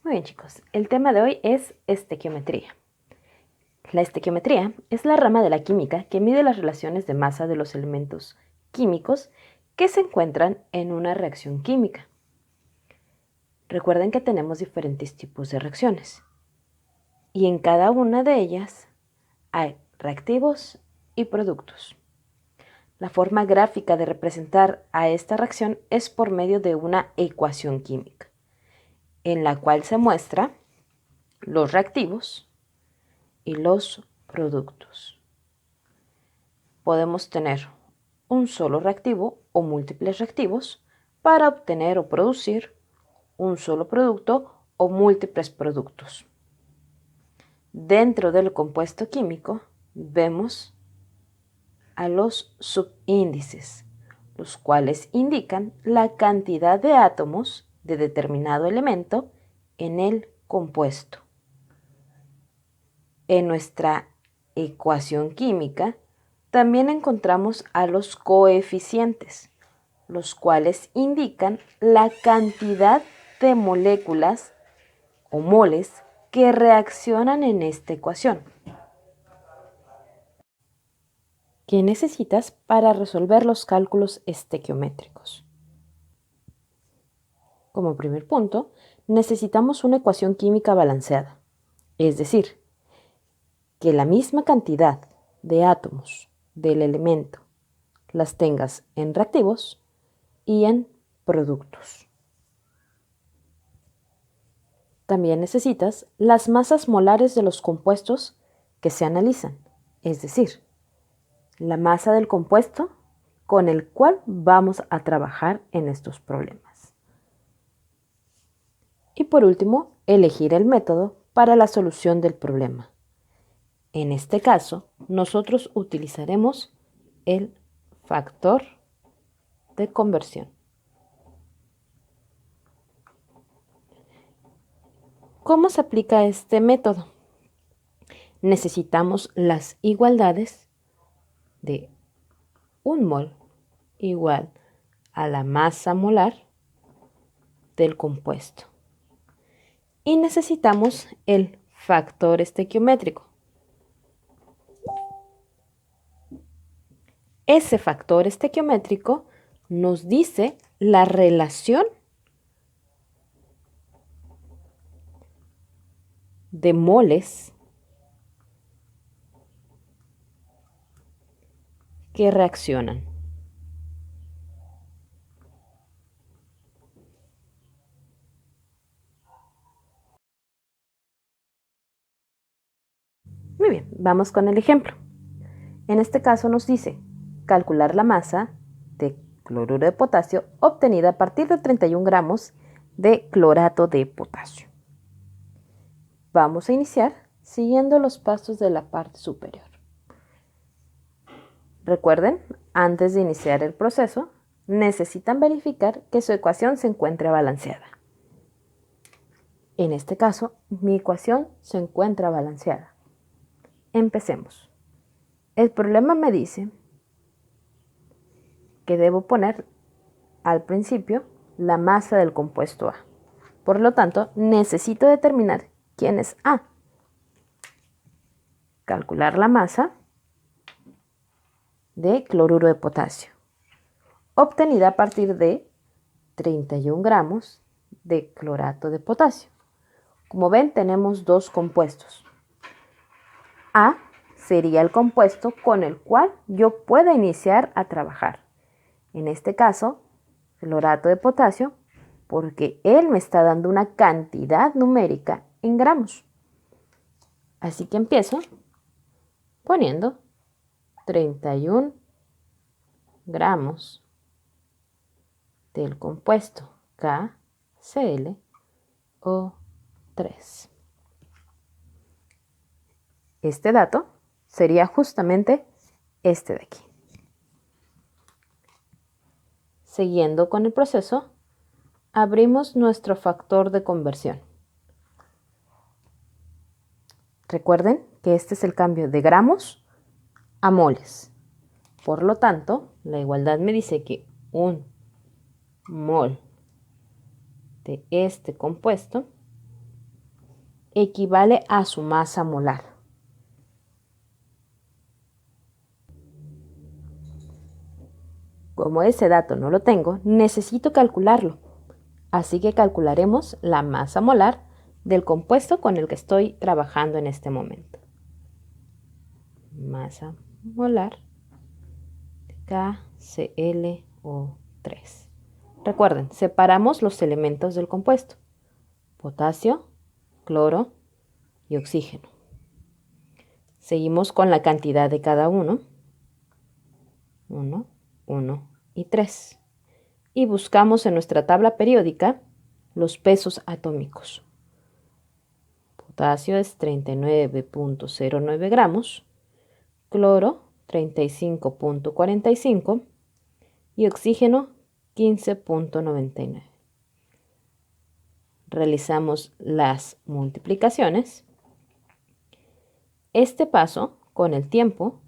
Muy bien, chicos, el tema de hoy es estequiometría. La estequiometría es la rama de la química que mide las relaciones de masa de los elementos químicos que se encuentran en una reacción química. Recuerden que tenemos diferentes tipos de reacciones y en cada una de ellas hay reactivos y productos. La forma gráfica de representar a esta reacción es por medio de una ecuación química, en la cual se muestra los reactivos y los productos. Podemos tener un solo reactivo o múltiples reactivos para obtener o producir un solo producto o múltiples productos. Dentro del compuesto químico vemos a los subíndices, los cuales indican la cantidad de átomos de determinado elemento en el compuesto. En nuestra ecuación química también encontramos a los coeficientes, los cuales indican la cantidad de moléculas o moles que reaccionan en esta ecuación. ¿Qué necesitas para resolver los cálculos estequiométricos? Como primer punto, necesitamos una ecuación química balanceada, es decir, que la misma cantidad de átomos del elemento las tengas en reactivos y en productos. También necesitas las masas molares de los compuestos que se analizan, es decir, la masa del compuesto con el cual vamos a trabajar en estos problemas. Y por último, elegir el método para la solución del problema. En este caso, nosotros utilizaremos el factor de conversión. ¿Cómo se aplica este método? Necesitamos las igualdades de 1 mol igual a la masa molar del compuesto. Y necesitamos el factor estequiométrico. Ese factor estequiométrico nos dice la relación de moles que reaccionan. Muy bien, vamos con el ejemplo. En este caso nos dice calcular la masa de cloruro de potasio obtenida a partir de 31 gramos de clorato de potasio. Vamos a iniciar siguiendo los pasos de la parte superior. Recuerden, antes de iniciar el proceso, necesitan verificar que su ecuación se encuentre balanceada. En este caso, mi ecuación se encuentra balanceada. Empecemos. El problema me dice que debo poner al principio la masa del compuesto A. Por lo tanto, necesito determinar quién es A. Calcular la masa de cloruro de potasio, obtenida a partir de 31 gramos de clorato de potasio. Como ven, tenemos dos compuestos. A sería el compuesto con el cual yo pueda iniciar a trabajar. En este caso, clorato de potasio, porque él me está dando una cantidad numérica en gramos. Así que empiezo poniendo 31 gramos del compuesto KClO3. Este dato sería justamente este de aquí. Siguiendo con el proceso, abrimos nuestro factor de conversión. Recuerden que este es el cambio de gramos a moles. Por lo tanto, la igualdad me dice que 1 mol de este compuesto equivale a su masa molar. Como ese dato no lo tengo, necesito calcularlo. Así que calcularemos la masa molar del compuesto con el que estoy trabajando en este momento. Masa molar de KClO3. Recuerden, separamos los elementos del compuesto: potasio, cloro y oxígeno. Seguimos con la cantidad de cada uno. 1, 1 y 3. Y buscamos en nuestra tabla periódica los pesos atómicos. Potasio es 39.09 gramos, cloro 35.45 y oxígeno 15.99. Realizamos las multiplicaciones. Este paso, con el tiempo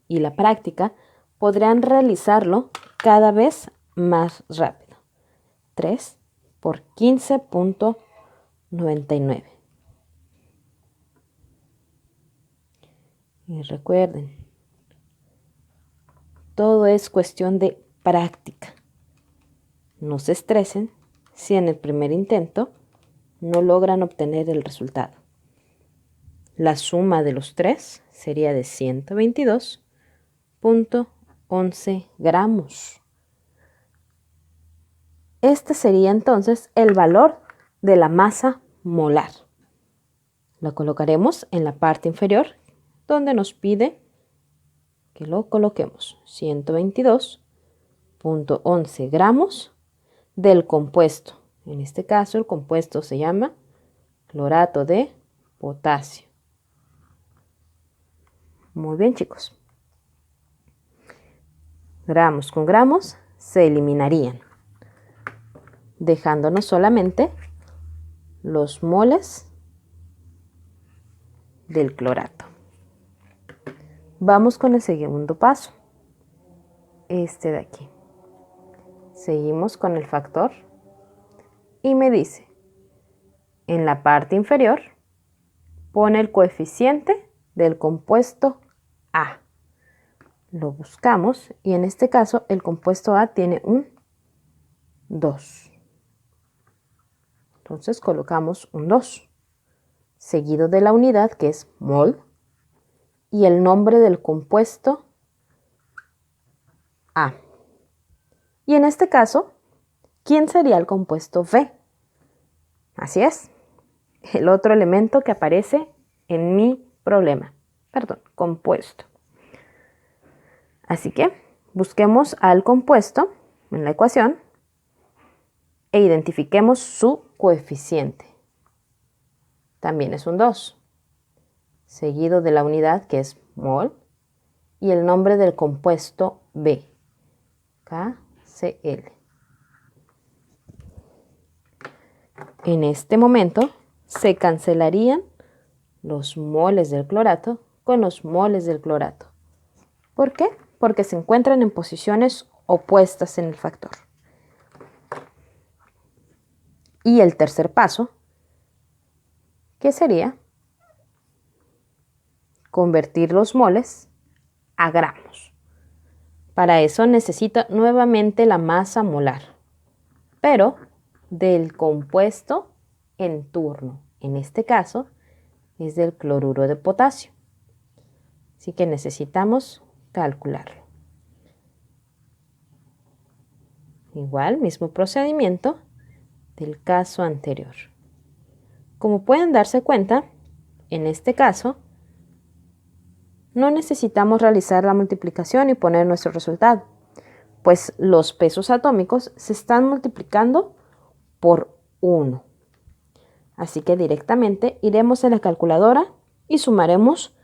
y la práctica, podrán realizarlo cada vez más rápido. 3 por 15.99. Y recuerden, todo es cuestión de práctica. No se estresen si en el primer intento no logran obtener el resultado. La suma de los tres sería de 122.11 gramos. Este sería entonces el valor de la masa molar. Lo colocaremos en la parte inferior, donde nos pide que lo coloquemos. 122.11 gramos del compuesto. En este caso, el compuesto se llama clorato de potasio. Muy bien, chicos. Gramos con gramos se eliminarían, dejándonos solamente los moles del clorato. Vamos con el segundo paso, este de aquí. Seguimos con el factor y me dice, en la parte inferior, pone el coeficiente del compuesto A. Lo buscamos y en este caso el compuesto A tiene un 2. Entonces colocamos un 2, seguido de la unidad que es mol y el nombre del compuesto A. Y en este caso, ¿quién sería el compuesto B? Así es, el otro elemento que aparece en mi problema, compuesto. Así que busquemos al compuesto en la ecuación e identifiquemos su coeficiente. También es un 2, seguido de la unidad que es mol y el nombre del compuesto B, KCl. En este momento se cancelarían los moles del clorato con los moles del clorato. ¿Por qué? Porque se encuentran en posiciones opuestas en el factor. Y el tercer paso, que sería convertir los moles a gramos. Para eso necesito nuevamente la masa molar, pero del compuesto en turno. En este caso es del cloruro de potasio. Así que necesitamos calcularlo. Igual, mismo procedimiento del caso anterior. Como pueden darse cuenta, en este caso, no necesitamos realizar la multiplicación y poner nuestro resultado, pues los pesos atómicos se están multiplicando por 1. Así que directamente iremos a la calculadora y sumaremos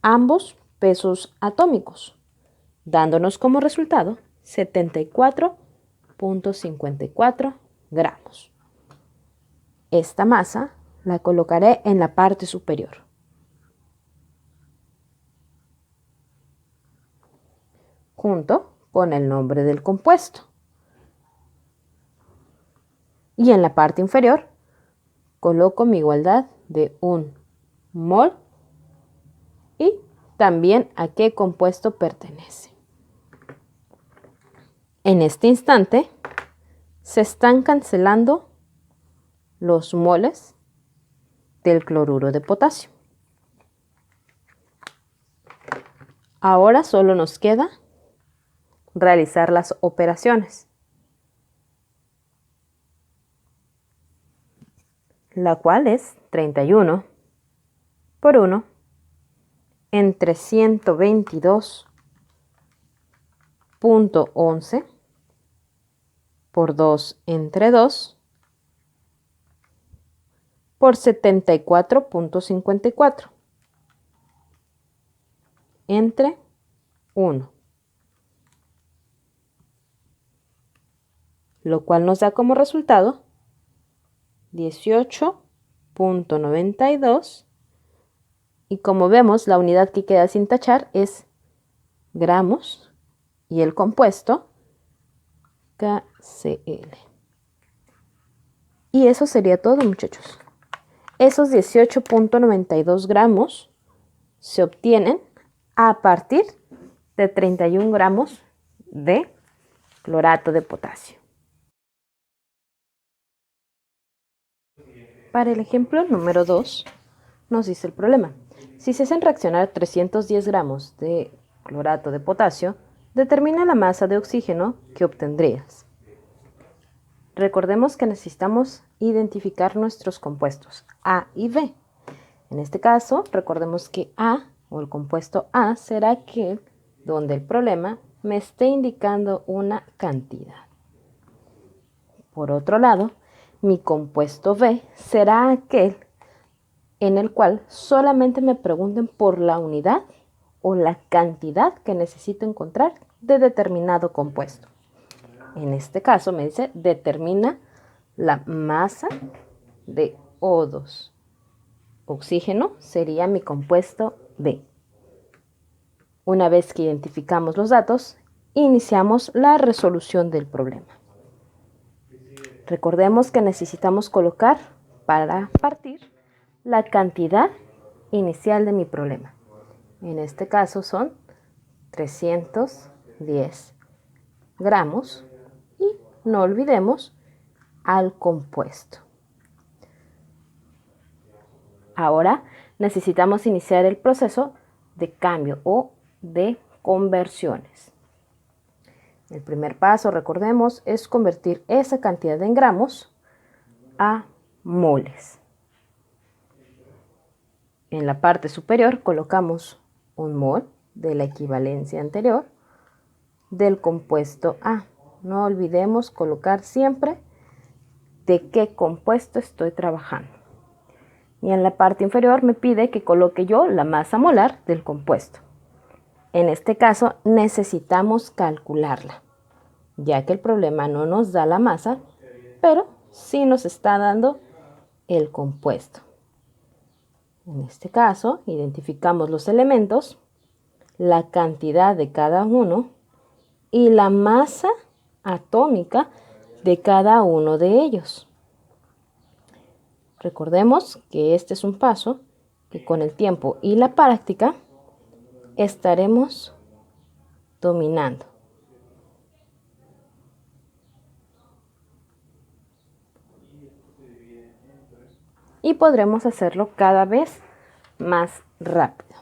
ambos pesos atómicos, dándonos como resultado 74.54 gramos. Esta masa la colocaré en la parte superior. Junto con el nombre del compuesto. Y en la parte inferior coloco mi igualdad de un mol y también a qué compuesto pertenece. En este instante se están cancelando los moles del cloruro de potasio. Ahora solo nos queda realizar las operaciones, la cual es 31 por 1 entre 122.11 por 2 entre 2 por 74.54 entre 1, lo cual nos da como resultado 18.92 y como vemos la unidad que queda sin tachar es gramos y el compuesto KCl. Y eso sería todo, muchachos. Esos 18.92 gramos se obtienen a partir de 31 gramos de clorato de potasio. Para el ejemplo número 2, nos dice el problema. Si se hacen reaccionar 310 gramos de clorato de potasio, determina la masa de oxígeno que obtendrías. Recordemos que necesitamos identificar nuestros compuestos A y B. En este caso, recordemos que A o el compuesto A será aquel donde el problema me esté indicando una cantidad. Por otro lado, mi compuesto B será aquel en el cual solamente me pregunten por la unidad o la cantidad que necesito encontrar de determinado compuesto. En este caso me dice, determina la masa de O2. Oxígeno sería mi compuesto B. Una vez que identificamos los datos, iniciamos la resolución del problema. Recordemos que necesitamos colocar para partir la cantidad inicial de mi problema. En este caso son 310 gramos y no olvidemos al compuesto. Ahora necesitamos iniciar el proceso de cambio o de conversiones. El primer paso, recordemos, es convertir esa cantidad en gramos a moles. En la parte superior colocamos un mol de la equivalencia anterior del compuesto A. No olvidemos colocar siempre de qué compuesto estoy trabajando. Y en la parte inferior me pide que coloque yo la masa molar del compuesto. En este caso necesitamos calcularla, ya que el problema no nos da la masa, pero sí nos está dando el compuesto. En este caso, identificamos los elementos, la cantidad de cada uno y la masa atómica de cada uno de ellos. Recordemos que este es un paso que con el tiempo y la práctica estaremos dominando. Y podremos hacerlo cada vez más rápido.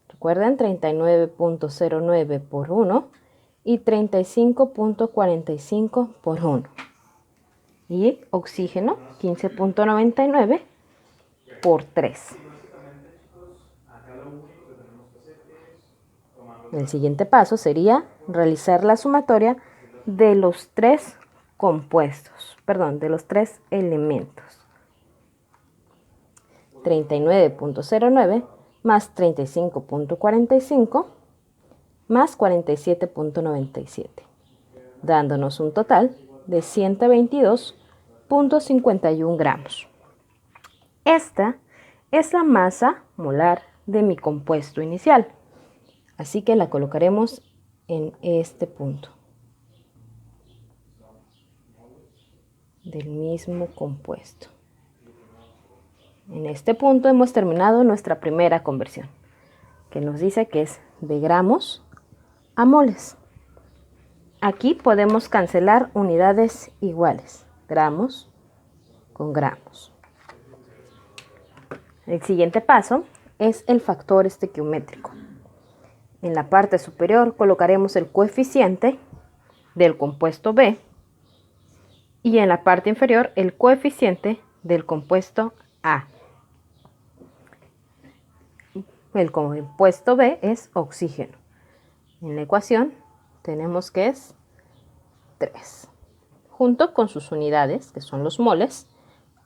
Recuerden 39.09 por 1 y 35.45 por 1. Y oxígeno 15.99 por 3. El siguiente paso sería realizar la sumatoria de los tres de los tres elementos. 39.09 más 35.45 más 47.97, dándonos un total de 122.51 gramos. Esta es la masa molar de mi compuesto inicial, así que la colocaremos en este punto del mismo compuesto. En este punto hemos terminado nuestra primera conversión, que nos dice que es de gramos a moles. Aquí podemos cancelar unidades iguales, gramos con gramos. El siguiente paso es el factor estequiométrico. En la parte superior colocaremos el coeficiente del compuesto B y en la parte inferior el coeficiente del compuesto A. El compuesto B es oxígeno. En la ecuación tenemos que es 3, junto con sus unidades, que son los moles,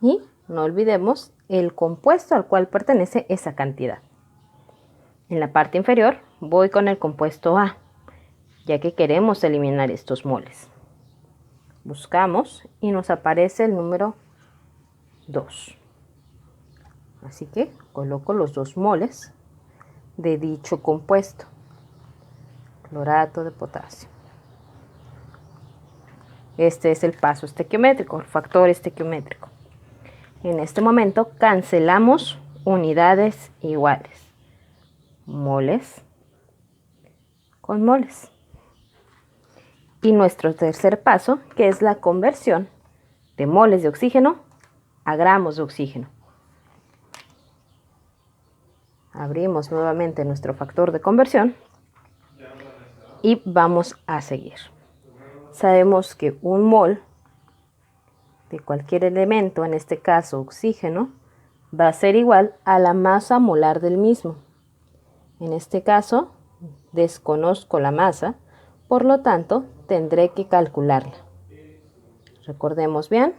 y no olvidemos el compuesto al cual pertenece esa cantidad. En la parte inferior voy con el compuesto A, ya que queremos eliminar estos moles. Buscamos y nos aparece el número 2. Así que coloco los 2 moles de dicho compuesto, clorato de potasio. Este es el paso estequiométrico, el factor estequiométrico. En este momento cancelamos unidades iguales, moles con moles. Y nuestro tercer paso, que es la conversión de moles de oxígeno a gramos de oxígeno. Abrimos nuevamente nuestro factor de conversión y vamos a seguir. Sabemos que un mol de cualquier elemento, en este caso oxígeno, va a ser igual a la masa molar del mismo. En este caso, desconozco la masa, por lo tanto, tendré que calcularla. Recordemos bien,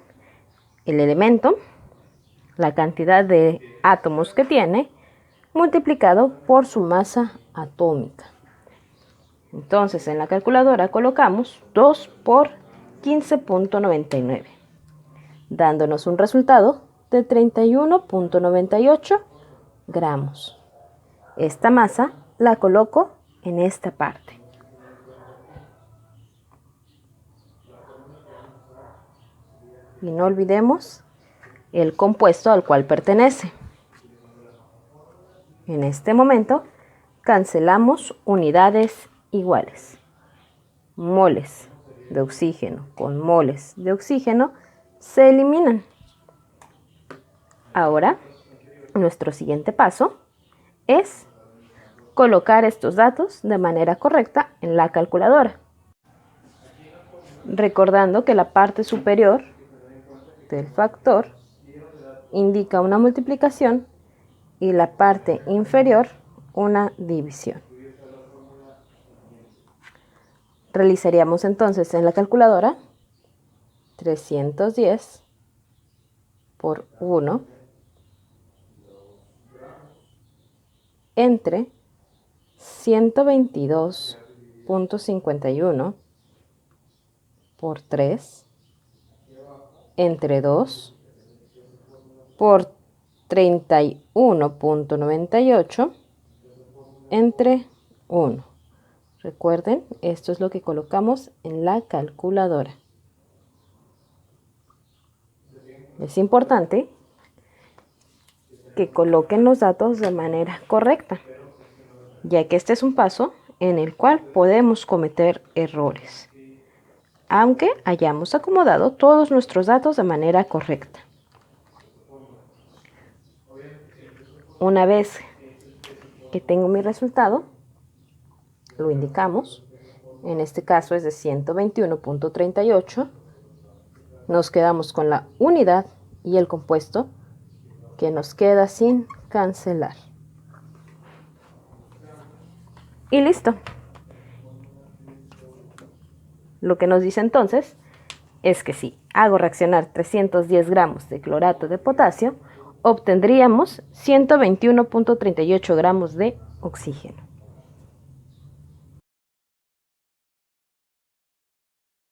el elemento, la cantidad de átomos que tiene, multiplicado por su masa atómica. Entonces, en la calculadora colocamos 2 por 15.99, dándonos un resultado de 31.98 gramos. Esta masa la coloco en esta parte. Y no olvidemos el compuesto al cual pertenece. En este momento cancelamos unidades iguales. Moles de oxígeno con moles de oxígeno se eliminan. Ahora, nuestro siguiente paso es colocar estos datos de manera correcta en la calculadora. Recordando que la parte superior del factor indica una multiplicación y la parte inferior una división. Realizaríamos entonces en la calculadora 310 por 1 entre 122.51 por 3 entre 2 por 31.98 entre 1. Recuerden, esto es lo que colocamos en la calculadora. Es importante que coloquen los datos de manera correcta, ya que este es un paso en el cual podemos cometer errores, aunque hayamos acomodado todos nuestros datos de manera correcta. Una vez que tengo mi resultado, lo indicamos. En este caso es de 121.38. Nos quedamos con la unidad y el compuesto que nos queda sin cancelar. Y listo. Lo que nos dice entonces es que si hago reaccionar 310 gramos de clorato de potasio, obtendríamos 121.38 gramos de oxígeno.